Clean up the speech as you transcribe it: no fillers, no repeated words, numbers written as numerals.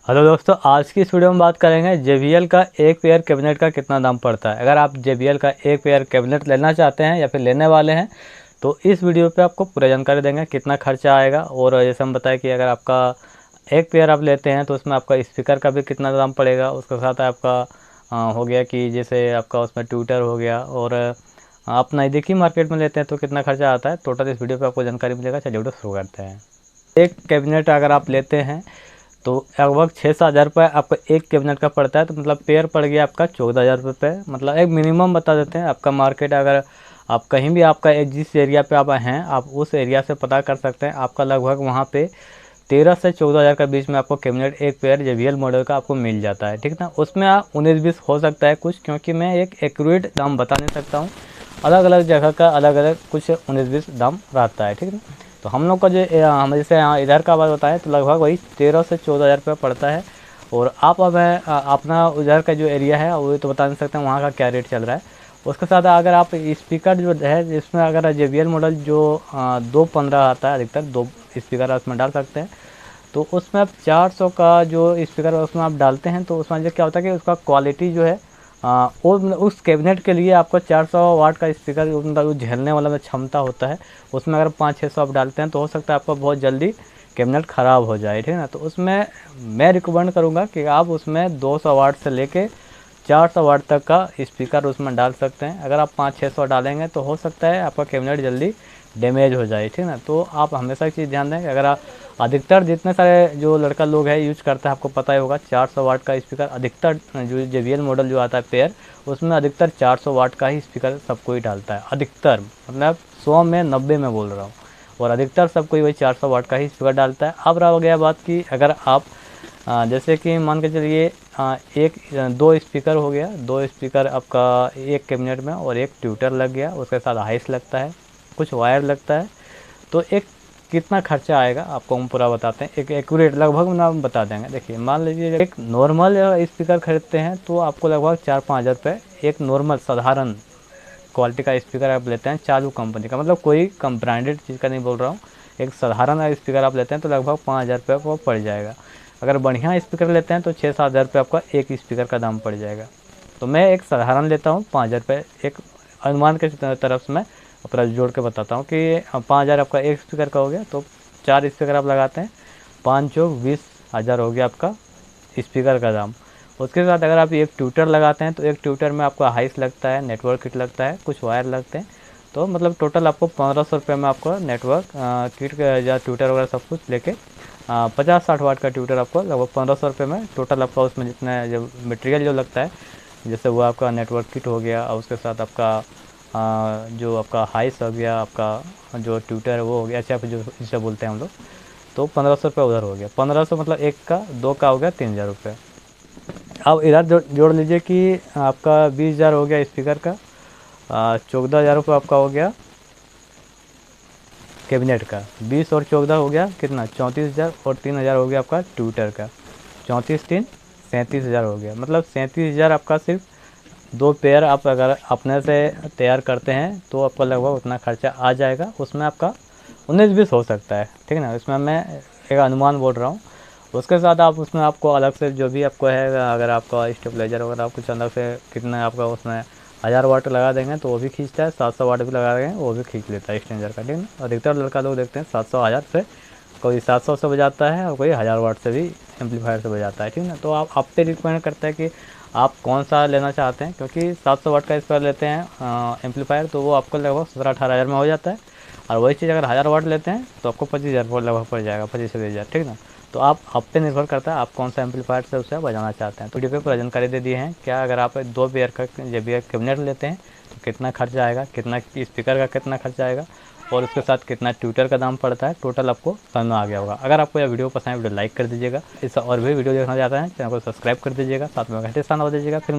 Hello दोस्तों, आज की इस वीडियो में बात करेंगे JBL का एक पेयर कैबिनेट का कितना दाम पड़ता है। अगर आप JBL का एक पेयर कैबिनेट लेना चाहते हैं या फिर लेने वाले हैं तो इस वीडियो पे आपको पूरा जानकारी देंगे कितना खर्चा आएगा। और जैसे हम बताएं कि अगर आपका एक पेयर आप लेते हैं तो उसमें आपका स्पीकर का भी कितना दाम पड़ेगा। उसके साथ आपका हो गया कि जैसे आपका उसमें ट्विटर हो गया, और आप नज़दीकी मार्केट में लेते हैं तो कितना खर्चा आता है। टोटल इस वीडियो पर आपको जानकारी मिलेगा। चलिए वीडियो शुरू करते हैं। एक कैबिनेट अगर आप लेते हैं तो लगभग 6-7 हज़ार रुपये आपका एक कैबिनेट का पड़ता है। तो मतलब पेयर पड़ गया आपका 14,000 रुपये पे। मतलब एक मिनिमम बता देते हैं आपका मार्केट। अगर आप कहीं भी आपका एक जिस एरिया पे आप हैं आप उस एरिया से पता कर सकते हैं। आपका लगभग वहाँ पे 13 से 14,000 के बीच में आपको कैबिनेट एक पेयर JBL मॉडल का आपको मिल जाता है, ठीक ना। उसमें 19-20 हो सकता है कुछ, क्योंकि मैं एक एक्यूरेट दाम बता नहीं सकता हूँ। अलग अलग जगह का अलग अलग कुछ 19-20 दाम रहता है, ठीक ना। तो हम लोग का जो हम जैसे यहाँ इधर का बात बताएं तो लगभग वही 13 से 14,000 रुपये पड़ता है। और आप अब अपना उधर का जो एरिया है वो तो बता नहीं सकते वहाँ का क्या रेट चल रहा है। उसके साथ अगर आप स्पीकर जो है जिसमें अगर JBL मॉडल जो 215 आता है, अधिकतर 2 स्पीकर उसमें डाल सकते हैं। तो उसमें आप 400 का जो स्पीकर उसमें आप डालते हैं तो उसमें जो क्या होता है कि उसका क्वालिटी जो है वो उस कैबिनेट के लिए आपको 400 वाट का स्पीकर मतलब झेलने वाला में क्षमता होता है। उसमें अगर 500-600 आप डालते हैं तो हो सकता है आपका बहुत जल्दी कैबिनेट ख़राब हो जाए, ठीक है ना। तो उसमें मैं रिकमेंड करूँगा कि आप उसमें 200 वाट से लेके 400 वाट तक का स्पीकर उसमें डाल सकते हैं। अगर आप 500-600 डालेंगे तो हो सकता है आपका कैबिनेट जल्दी डैमेज हो जाए, ठीक है ना। तो आप हमेशा एक चीज़ ध्यान दें कि अगर आप अधिकतर जितने सारे जो लड़का लोग हैं यूज करता है आपको पता ही होगा 400 वाट का स्पीकर अधिकतर जो JBL मॉडल जो आता है पेयर उसमें अधिकतर 400 वाट का ही स्पीकर सब कोई डालता है। अधिकतर मतलब 100 में 90 में बोल रहा हूँ, और अधिकतर सब कोई वही 400 वाट का ही स्पीकर डालता है। अब रह गया बात कि अगर आप जैसे कि मान के चलिए एक 2 स्पीकर हो गया, 2 स्पीकर आपका एक कैबिनेट में, और एक ट्विटर लग गया, उसके साथ हाइस लगता है, कुछ वायर लगता है। तो एक कितना खर्चा आएगा आपको हम पूरा बताते हैं, एक एक्यूरेट लगभग नाम बता देंगे। देखिए मान लीजिए एक नॉर्मल स्पीकर खरीदते हैं तो आपको लगभग 4-5 हज़ार रुपये एक नॉर्मल साधारण क्वालिटी का स्पीकर आप लेते हैं चालू कंपनी का, मतलब कोई कम ब्रांडेड चीज़ का नहीं बोल रहा हूँ। एक साधारण स्पीकर आप लेते हैं तो लगभग 5,000 रुपये को पड़ जाएगा। अगर बढ़िया स्पीकर लेते हैं तो 6-7 हज़ार रुपये आपका एक स्पीकर का दाम पड़ जाएगा। तो मैं एक साधारण लेता हूँ 5,000 रुपये, एक अनुमान के तरफ से मैं अपना जोड़ के बताता हूँ कि 5,000 आपका एक स्पीकर का हो गया। तो 4 स्पीकर आप लगाते हैं, 5 चौक 20,000 हो गया आपका स्पीकर का दाम। उसके साथ अगर आप एक ट्विटर लगाते हैं तो एक ट्विटर में आपका हाइस लगता है, नेटवर्क किट लगता है, कुछ वायर लगते हैं। तो मतलब टोटल आपको 1,500 रुपये में आपको नेटवर्क किट या ट्विटर वगैरह सब कुछ लेके 50-60 वाट का ट्विटर आपको लगभग 1,500 रुपये में टोटल आपका उसमें जितना जो मटेरियल जो लगता है, जैसे वो आपका नेटवर्क किट हो गया, और उसके साथ आपका जो आपका हाइस हो गया, आपका जो ट्विटर है वो हो गया, अच्छा जो जिसे बोलते हैं हम लोग, तो 1,500 रुपये उधर हो गया। 1,500 मतलब एक का, 2 का हो गया 3,000 रुपये। अब इधर जोड़ लीजिए कि आपका 20,000 हो गया स्पीकर का, 14,000 रुपये आपका हो गया कैबिनेट का, 20 और 14 हो गया कितना 34,000, और 3,000 हो गया आपका ट्विटर का। 34-3 37,000 हो गया। मतलब 37,000 आपका सिर्फ 2 पेयर आप अगर अपने से तैयार करते हैं तो आपका लगभग उतना खर्चा आ जाएगा। उसमें आपका 19-20 हो सकता है, ठीक है ना। इसमें मैं एक अनुमान बोल रहा हूँ। उसके साथ आप उसमें आपको अलग से जो भी आपको है, अगर आपका स्टेबलाइजर वगैरह आप कुछ अलग से कितना आपका उसमें 1,000 वाट लगा देंगे तो वो भी खींचता है, 700 वाट भी लगा देंगे वो भी खींच लेता है एक्सचेंजर का, ठीक है। अधिकतर लड़का लोग देखते हैं 700-1,000 से, कोई 700 से बजाता है और कोई 1,000 वाट से भी एम्पलीफायर से बजाता है, ठीक है ना। तो आप पे डिपेंड करता है कि आप कौन सा लेना चाहते हैं, क्योंकि 700 वाट का इस पर लेते हैं एम्पलीफायर तो वो आपको लगभग 17-18 हज़ार में हो जाता है। और वही चीज़ अगर 1,000 वाट लेते हैं तो आपको 25,000 लगभग पड़ जाएगा, 25 से 20,000, ठीक है ना। तो आप पे निर्भर करता है आप कौन सा एम्पलीफायर से उसे बजाना चाहते हैं। तो वीडियो पे पूरा जानकारी दे दिए हैं क्या। अगर आप 2 पेयर का JBL कैबिनेट लेते हैं तो कितना खर्चा आएगा, कितना स्पीकर का कितना खर्चा आएगा, और उसके साथ कितना ट्विटर का दाम पड़ता है, टोटल आपको समझ में आ गया होगा। अगर आपको यह वीडियो पसंद है वीडियो लाइक कर दीजिएगा। इस और भी वीडियो देखना चाहते हैं चैनल को सब्सक्राइब कर दीजिएगा, साथ में घंटे स्थान दबा दीजिएगा। फिर